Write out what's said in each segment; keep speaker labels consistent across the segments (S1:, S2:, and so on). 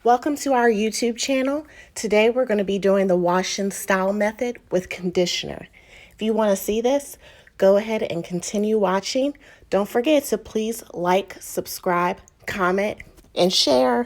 S1: Welcome to our YouTube channel. Today we're going to be doing the wash and style method with conditioner. If you want to see this, go ahead and continue watching. Don't forget to please like, subscribe, comment, and share.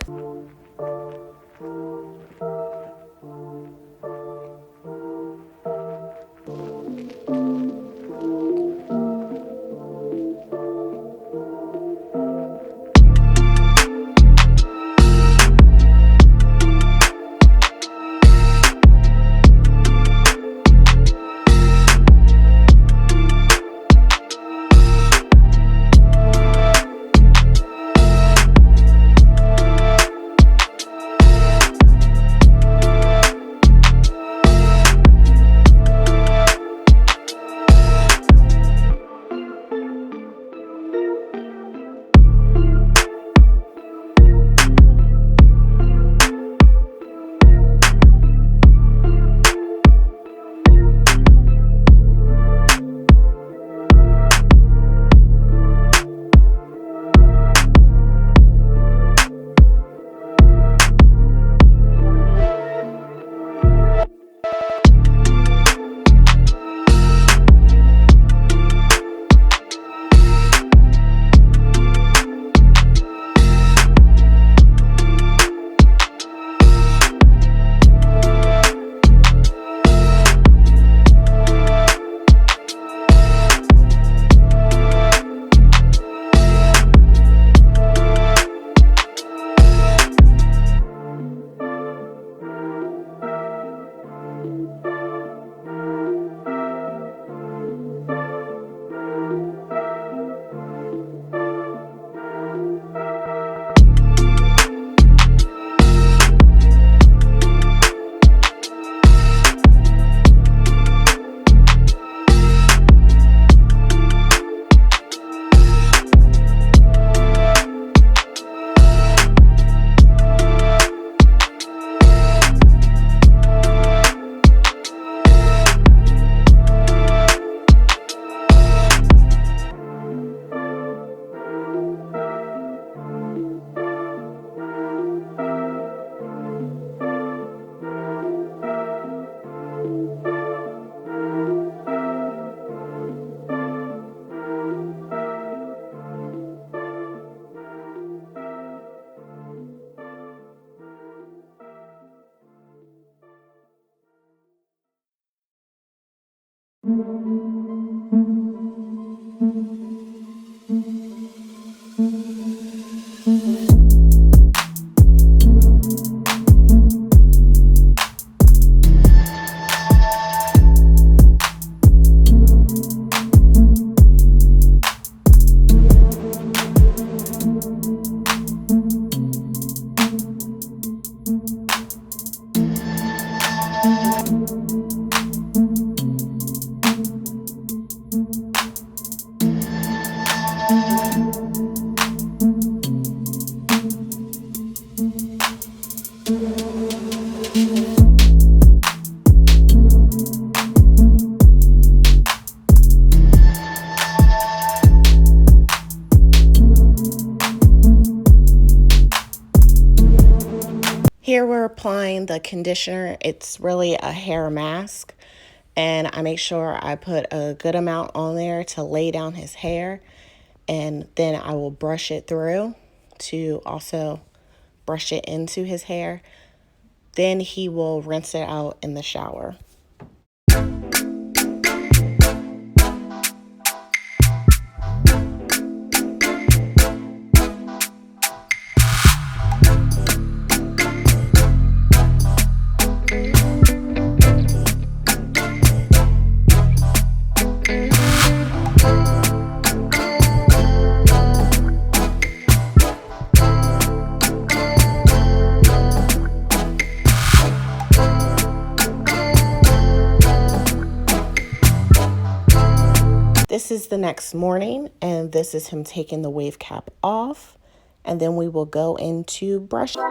S1: Here we're applying the conditioner. It's really a hair mask, and I make sure I put a good amount on there to lay down his hair, and then I will brush it through to also brush it into his hair. Then he will rinse it out in the shower. This is the next morning, and this is him taking the wave cap off, and then we will go into brushing.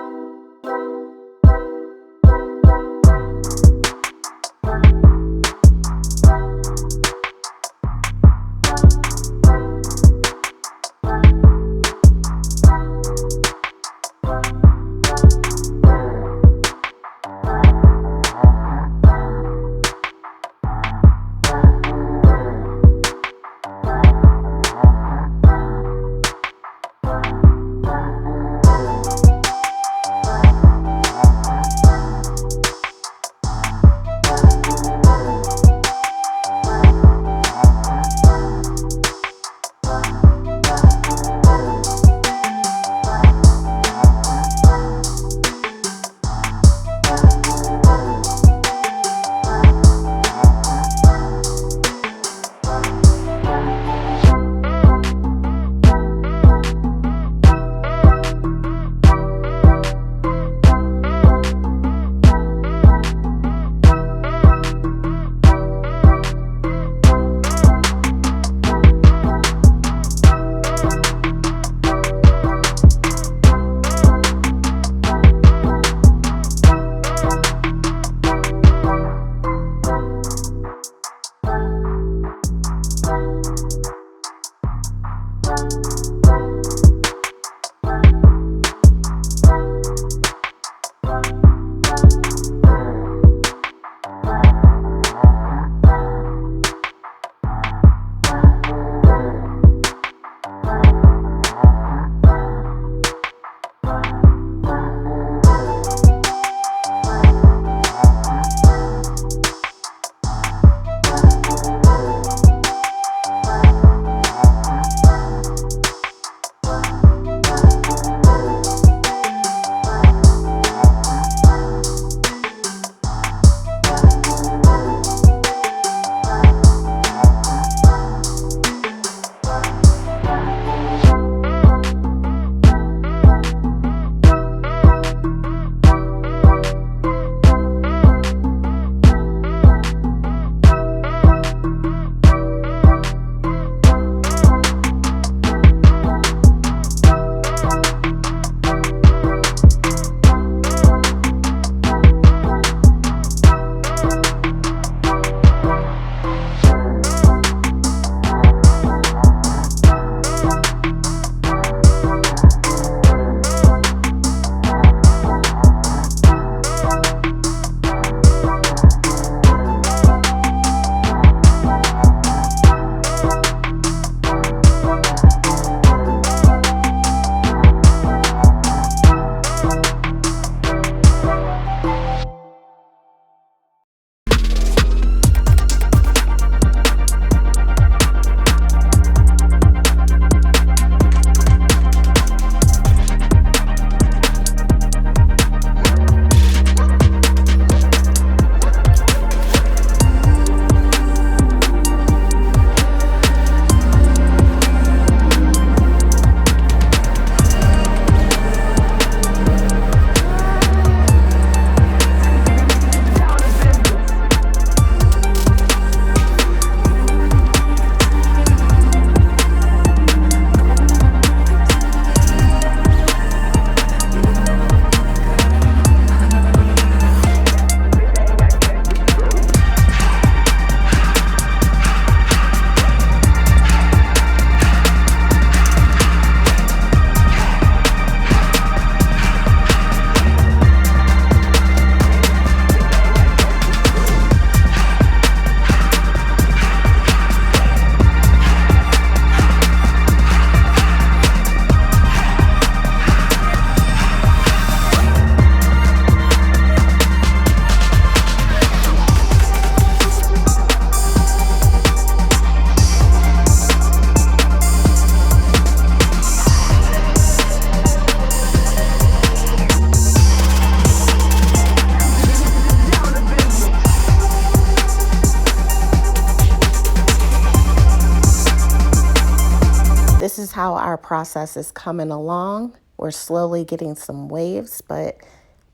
S1: this is how our process is coming along. We're slowly getting some waves, but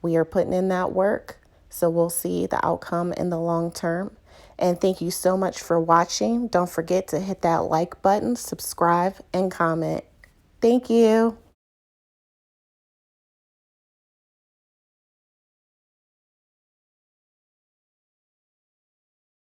S1: we are putting in that work. So we'll see the outcome in the long term. And thank you so much for watching. Don't forget to hit that like button, subscribe, and comment. Thank you.